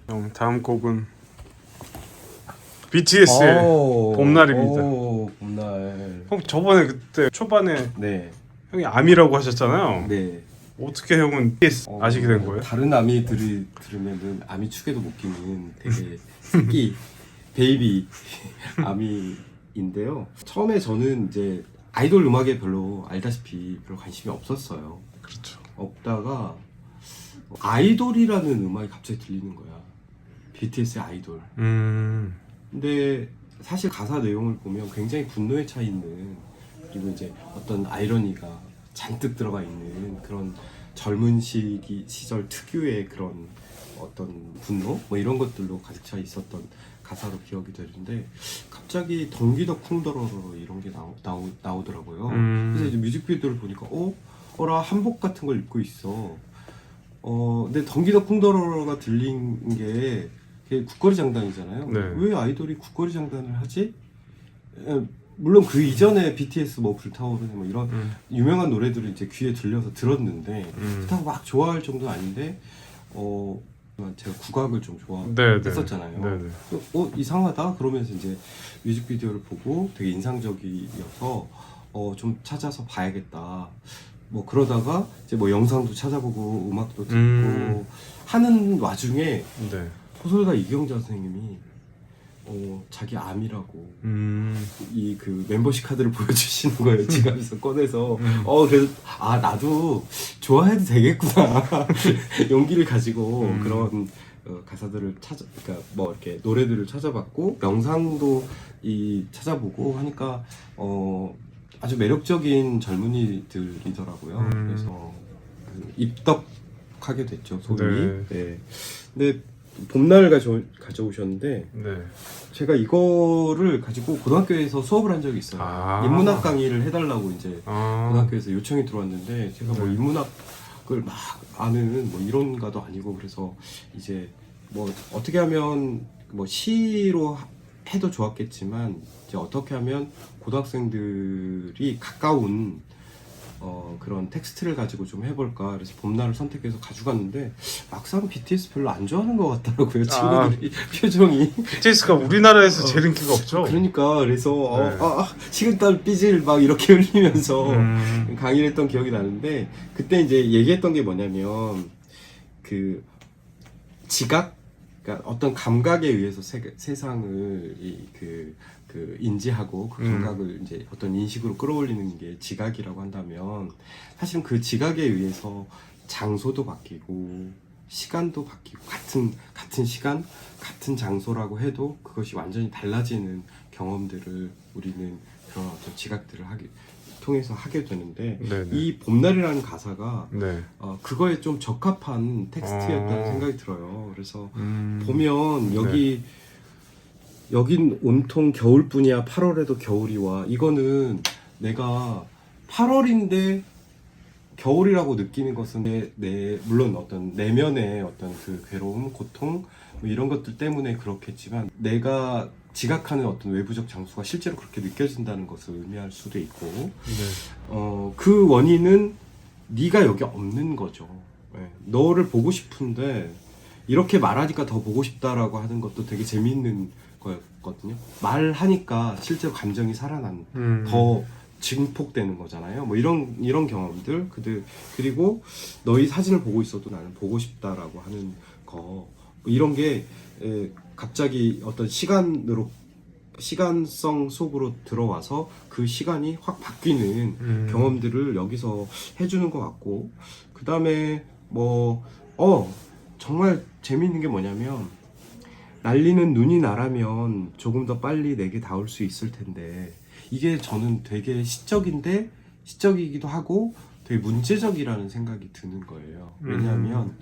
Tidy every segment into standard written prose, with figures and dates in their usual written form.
형, 다음 곡은 BTS의 봄날입니다. 봄날. 형 저번에 그때 초반에 네. 형이 아미라고 하셨잖아요. 네. 어떻게 형은 BTS 아시게 된 거예요? 다른 아미들이 들으면은 아미 축에도 못 끼는 되게 새끼 베이비 아미인데요. 처음에 저는 이제 아이돌 음악에 별로 알다시피 별로 관심이 없었어요. 그렇죠. 없다가 아이돌이라는 음악이 갑자기 들리는 거야. BTS의 아이돌. 근데 사실 가사 내용을 보면 굉장히 분노에 차 있는, 그리고 이제 어떤 아이러니가 잔뜩 들어가 있는 그런 젊은 시절 특유의 그런 어떤 분노 뭐 이런 것들로 가득 차 있었던 가사로 기억이 되는데, 갑자기 덩기더 쿵더러러 이런 게 나오더라고요. 그래서 이제 뮤직비디오를 보니까 어라 한복 같은 걸 입고 있어. 근데 덩기더 쿵더러러가 들린 게 그게 국거리 장단이잖아요. 네. 왜 아이돌이 국거리 장단을 하지? 물론 그 이전에 BTS 뭐 불타오르는 뭐 이런 유명한 노래들을 이제 귀에 들려서 들었는데 그렇다고 막 좋아할 정도는 아닌데 제가 국악을 좀 좋아했었잖아요. 네네. 이상하다 그러면서 이제 뮤직비디오를 보고 되게 인상적이어서 좀 찾아서 봐야겠다. 뭐 그러다가 이제 뭐 영상도 찾아보고 음악도 듣고 하는 와중에 네. 소설가 이경자 선생님이 자기 암이라고 이 그 멤버십 카드를 보여주시는 거예요. 지갑에서 꺼내서 그래서 나도 좋아해도 되겠구나 용기를 가지고 그런 가사들을 그러니까 뭐 이렇게 노래들을 찾아봤고 영상도 찾아보고 하니까 아주 매력적인 젊은이들이더라고요. 그래서 입덕하게 됐죠, 소위. 네. 근데 봄날 가져오셨는데 네. 제가 이거를 가지고 고등학교에서 수업을 한 적이 있어요. 인문학 강의를 해달라고 이제 고등학교에서 요청이 들어왔는데 제가 뭐 인문학을 막 아는 뭐 이론가도 아니고, 그래서 이제 뭐 어떻게 하면 뭐 시로 해도 좋았겠지만 이제 어떻게 하면 고등학생들이 가까운 그런 텍스트를 가지고 좀 해볼까, 그래서 봄날을 선택해서 가져갔는데 막상 BTS 별로 안 좋아하는 것 같더라고요. 친구들이 표정이. BTS가 우리나라에서 제일 인기가 없죠. 그러니까 그래서 식은땀 삐질 막 이렇게 흘리면서 강의를 했던 기억이 나는데, 그때 이제 얘기했던 게 뭐냐면 그 지각, 그러니까 어떤 감각에 의해서 세상을 인지하고 그 감각을 이제 어떤 인식으로 끌어올리는 게 지각이라고 한다면, 사실은 그 지각에 의해서 장소도 바뀌고 시간도 바뀌고 같은 시간 같은 장소라고 해도 그것이 완전히 달라지는 경험들을 우리는 그런 어떤 지각들을 통해서 하게 되는데, 네네. 이 봄날이라는 가사가 네. 그거에 좀 적합한 텍스트였다는 생각이 들어요. 그래서 보면 네. 여긴 온통 겨울뿐이야 8월에도 겨울이 와. 이거는 내가 8월인데 겨울이라고 느끼는 것은 물론 어떤 내면의 어떤 그 괴로움, 고통 뭐 이런 것들 때문에 그렇겠지만, 내가 지각하는 어떤 외부적 장소가 실제로 그렇게 느껴진다는 것을 의미할 수도 있고, 네. 그 원인은 네가 여기 없는 거죠. 네. 너를 보고 싶은데 이렇게 말하니까 더 보고 싶다라고 하는 것도 되게 재미있는 거였거든요. 말하니까 실제로 감정이 더 증폭되는 거잖아요. 뭐 이런 경험들, 그리고 너희 사진을 보고 있어도 나는 보고 싶다라고 하는 거, 뭐 이런 게 갑자기 어떤 시간성 속으로 들어와서 그 시간이 확 바뀌는 경험들을 여기서 해주는 것 같고, 그 다음에 뭐 정말 재미있는 게 뭐냐면, 날리는 눈이 나라면 조금 더 빨리 내게 닿을 수 있을 텐데, 이게 저는 되게 시적이기도 하고 되게 문제적이라는 생각이 드는 거예요. 왜냐하면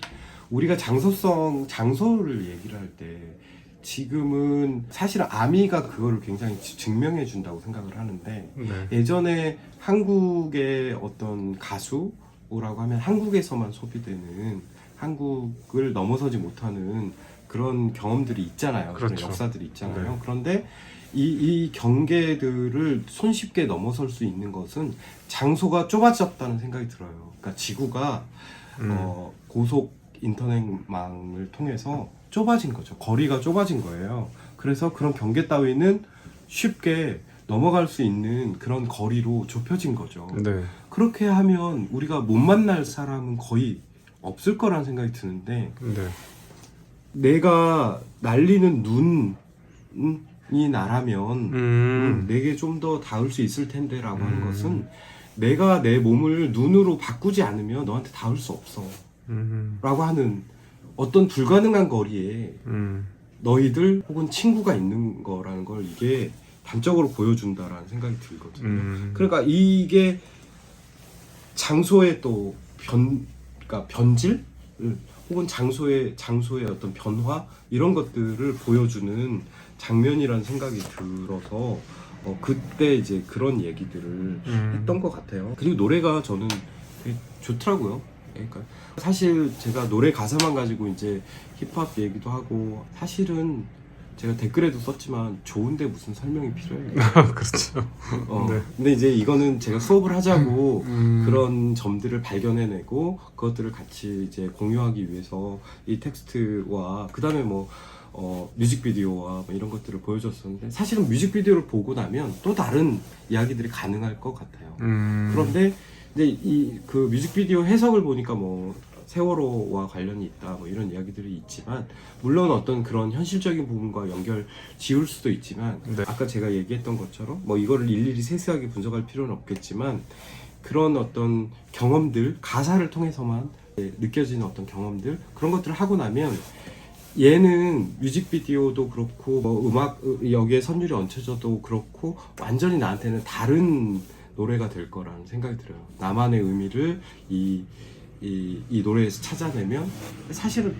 우리가 장소를 얘기를 할 때 지금은 사실 아미가 그거를 굉장히 증명해 준다고 생각을 하는데, 예전에 한국의 어떤 가수라고 하면 한국에서만 소비되는, 한국을 넘어서지 못하는 그런 경험들이 있잖아요. 그렇죠. 그런 역사들이 있잖아요. 네. 그런데 이 경계들을 손쉽게 넘어설 수 있는 것은 장소가 좁아졌다는 생각이 들어요. 그러니까 지구가 고속 인터넷망을 통해서 좁아진 거죠. 거리가 좁아진 거예요. 그래서 그런 경계 따위는 쉽게 넘어갈 수 있는 그런 거리로 좁혀진 거죠. 네. 그렇게 하면 우리가 못 만날 사람은 거의 없을 거라는 생각이 드는데 네. 내가 날리는 눈이 나라면 내게 좀 더 닿을 수 있을 텐데 라고 하는 것은 내가 내 몸을 눈으로 바꾸지 않으면 너한테 닿을 수 없어 라고 하는 어떤 불가능한 거리에 너희들 혹은 친구가 있는 거라는 걸 이게 단적으로 보여준다라는 생각이 들거든요. 그러니까 이게 장소의 또 그러니까 변질 혹은 장소의 어떤 변화 이런 것들을 보여주는 장면이라는 생각이 들어서 그때 이제 그런 얘기들을 했던 것 같아요. 그리고 노래가 저는 되게 좋더라고요. 그러니까 사실 제가 노래 가사만 가지고 이제 힙합 얘기도 하고 사실은 제가 댓글에도 썼지만 좋은데 무슨 설명이 필요해요. 그렇죠. 네. 근데 이제 이거는 제가 수업을 하자고 그런 점들을 발견해내고 그것들을 같이 이제 공유하기 위해서 이 텍스트와 그 다음에 뭐 뮤직비디오와 뭐 이런 것들을 보여줬었는데 사실은 뮤직비디오를 보고 나면 또 다른 이야기들이 가능할 것 같아요. 그런데 이제 이 그 뮤직비디오 해석을 보니까 뭐 세월호와 관련이 있다 뭐 이런 이야기들이 있지만 물론 어떤 그런 현실적인 부분과 연결 지을 수도 있지만 네. 아까 제가 얘기했던 것처럼 뭐 이거를 일일이 세세하게 분석할 필요는 없겠지만 그런 어떤 경험들 가사를 통해서만 느껴지는 어떤 경험들 그런 것들을 하고 나면 얘는 뮤직비디오도 그렇고 뭐 음악 여기에 선율이 얹혀져도 그렇고 완전히 나한테는 다른 노래가 될 거라는 생각이 들어요. 나만의 의미를 이 노래에서 찾아내면 사실은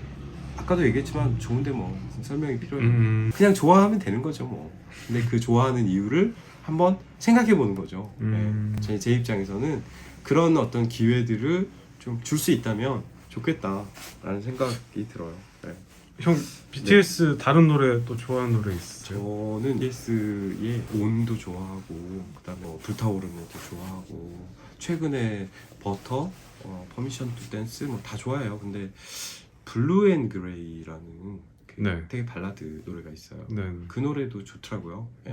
아까도 얘기했지만 좋은데 뭐 무슨 설명이 필요해요. 그냥 좋아하면 되는 거죠 뭐. 근데 그 좋아하는 이유를 한번 생각해 보는 거죠. 네. 제 입장에서는 그런 어떤 기회들을 좀 줄 수 있다면 좋겠다라는 생각이 들어요. 네. 형 BTS 다른 노래 또 좋아하는 노래 있으세요? 저는 BTS의 온도 좋아하고 그다음에 불타오르는도 좋아하고 최근에 버터, 퍼미션 투 댄스 뭐 다 좋아해요. 근데 블루 앤 그레이라는 그 네. 되게 발라드 노래가 있어요. 네. 그 노래도 좋더라고요. 네.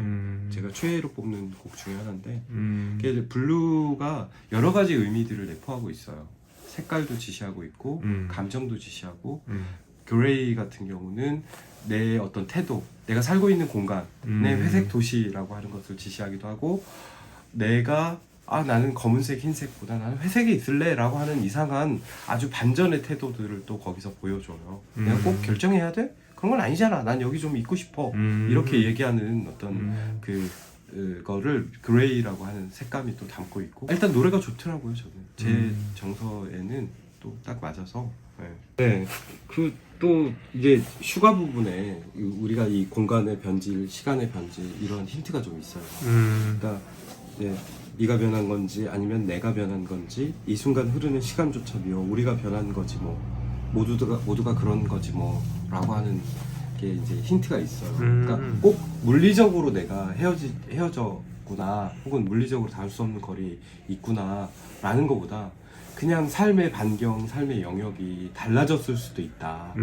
제가 최애로 뽑는 곡 중에 하나인데 이게 블루가 여러 가지 의미들을 내포하고 있어요. 색깔도 지시하고 있고 감정도 지시하고 그레이 같은 경우는 내 어떤 태도, 내가 살고 있는 공간, 내 회색 도시라고 하는 것을 지시하기도 하고 내가 나는 검은색, 흰색보다 나는 회색이 있을래 라고 하는 이상한 아주 반전의 태도들을 또 거기서 보여줘요. 내가 꼭 결정해야 돼? 그런 건 아니잖아. 난 여기 좀 있고 싶어. 이렇게 얘기하는 어떤 그거를 그레이라고 하는 색감이 또 담고 있고 일단 노래가 좋더라고요. 저는 제 정서에는 또 딱 맞아서 네. 그 또 이제 슈가 부분에 우리가 이 공간의 변질, 시간의 변질 이런 힌트가 좀 있어요. 그러니까 네, 네가 변한 건지 아니면 내가 변한 건지 이 순간 흐르는 시간조차 미워 우리가 변한 거지 뭐 모두가 그런 거지 뭐라고 하는 게 이제 힌트가 있어요. 그러니까 꼭 물리적으로 내가 헤어졌구나 혹은 물리적으로 닿을 수 없는 거리에 있구나라는 것보다 그냥 삶의 반경, 삶의 영역이 달라졌을 수도 있다.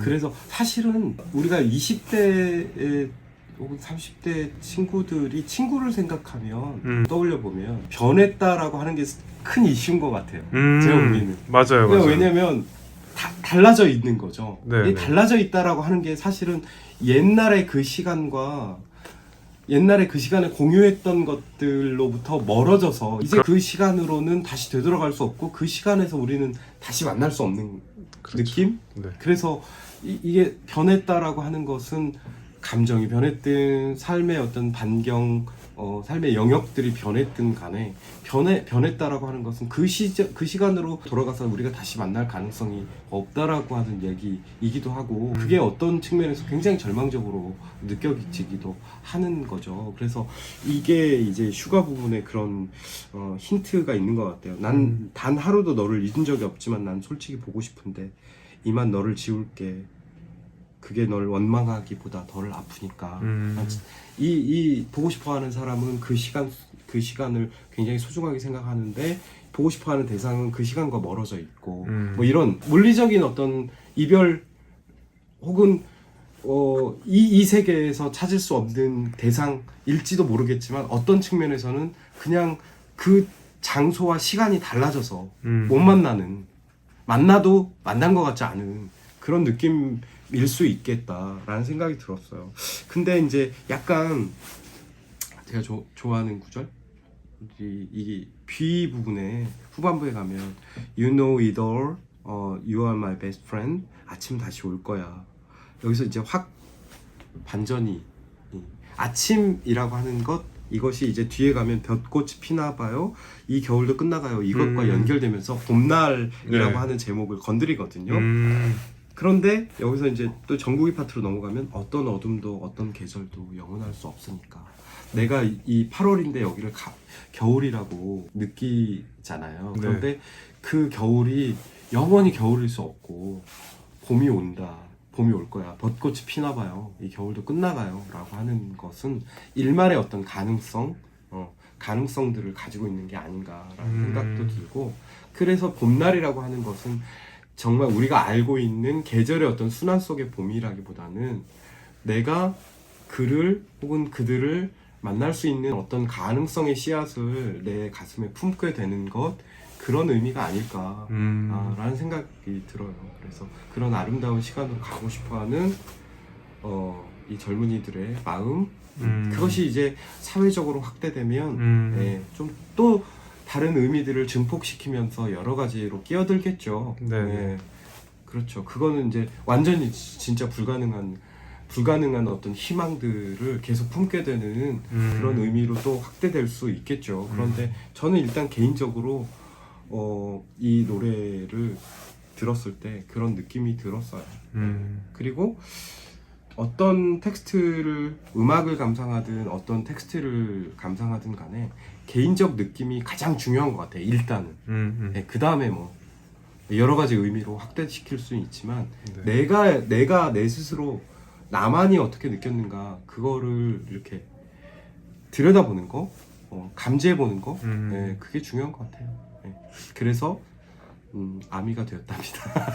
그래서 사실은 우리가 20대에 혹은 30대 친구들이 친구를 생각하면 떠올려 보면 변했다라고 하는 게 큰 이슈인 것 같아요. 제가 보기에는. 맞아요. 왜냐면 달라져 있는 거죠. 네, 이 달라져 있다라고 하는 게 사실은 옛날의 그 시간과 옛날에 그 시간에 공유했던 것들로부터 멀어져서 이제 그 시간으로는 다시 되돌아갈 수 없고 그 시간에서 우리는 다시 만날 수 없는 그렇죠. 느낌? 네. 그래서 이게 변했다라고 하는 것은 감정이 변했든 삶의 어떤 반경, 삶의 영역들이 변했든 간에 변했다라고 하는 것은 그 시간으로 돌아가서 우리가 다시 만날 가능성이 없다라고 하는 얘기이기도 하고 그게 어떤 측면에서 굉장히 절망적으로 느껴지기도 하는 거죠. 그래서 이게 이제 슈가 부분에 그런 힌트가 있는 것 같아요. 난 단 하루도 너를 잊은 적이 없지만 난 솔직히 보고 싶은데 이만 너를 지울게. 그게 널 원망하기보다 덜 아프니까 이 보고 싶어하는 사람은 그 시간을 굉장히 소중하게 생각하는데 보고 싶어하는 대상은 그 시간과 멀어져 있고 뭐 이런 물리적인 어떤 이별 혹은 이 세계에서 찾을 수 없는 대상일지도 모르겠지만 어떤 측면에서는 그냥 그 장소와 시간이 달라져서 못 만나도 만난 것 같지 않은 그런 느낌일 수 있겠다라는 생각이 들었어요. 근데 이제 약간 제가 좋아하는 구절 이 B 부분에 후반부에 가면 You know it all, you are my best friend. 아침 다시 올 거야. 여기서 이제 확 반전이 아침이라고 하는 것 이것이 이제 뒤에 가면 볕꽃이 피나 봐요. 이 겨울도 끝나가요. 이것과 연결되면서 봄날이라고 네. 하는 제목을 건드리거든요. 그런데 여기서 이제 또 정국이 파트로 넘어가면 어떤 어둠도 어떤 계절도 영원할 수 없으니까 내가 이 8월인데 여기를 겨울이라고 느끼잖아요. 그런데 그 겨울이 영원히 겨울일 수 없고 봄이 온다. 봄이 올 거야. 벚꽃이 피나 봐요. 이 겨울도 끝나가요. 라고 하는 것은 일말의 어떤 가능성들을 가지고 있는 게 아닌가라는 생각도 들고 그래서 봄날이라고 하는 것은 정말 우리가 알고 있는 계절의 어떤 순환 속의 봄이라기보다는 내가 그를 혹은 그들을 만날 수 있는 어떤 가능성의 씨앗을 내 가슴에 품게 되는 것 그런 의미가 아닐까라는 생각이 들어요. 그래서 그런 아름다운 시간으로 가고 싶어하는 이 젊은이들의 마음 그것이 이제 사회적으로 확대되면 좀 또 다른 의미들을 증폭시키면서 여러 가지로 끼어들겠죠. 네. 그렇죠. 그거는 이제 완전히 진짜 불가능한 어떤 희망들을 계속 품게 되는 그런 의미로 또 확대될 수 있겠죠. 그런데 저는 일단 개인적으로 이 노래를 들었을 때 그런 느낌이 들었어요. 그리고 어떤 텍스트를 음악을 감상하든 어떤 텍스트를 감상하든 간에 개인적 느낌이 가장 중요한 것 같아요. 일단은 네, 그 다음에 뭐 여러 가지 의미로 확대시킬 수는 있지만 네. 내가 내 스스로 나만이 어떻게 느꼈는가 그거를 이렇게 들여다보는 거 감지해보는 거 네, 그게 중요한 것 같아요. 네. 그래서 아미가 되었답니다.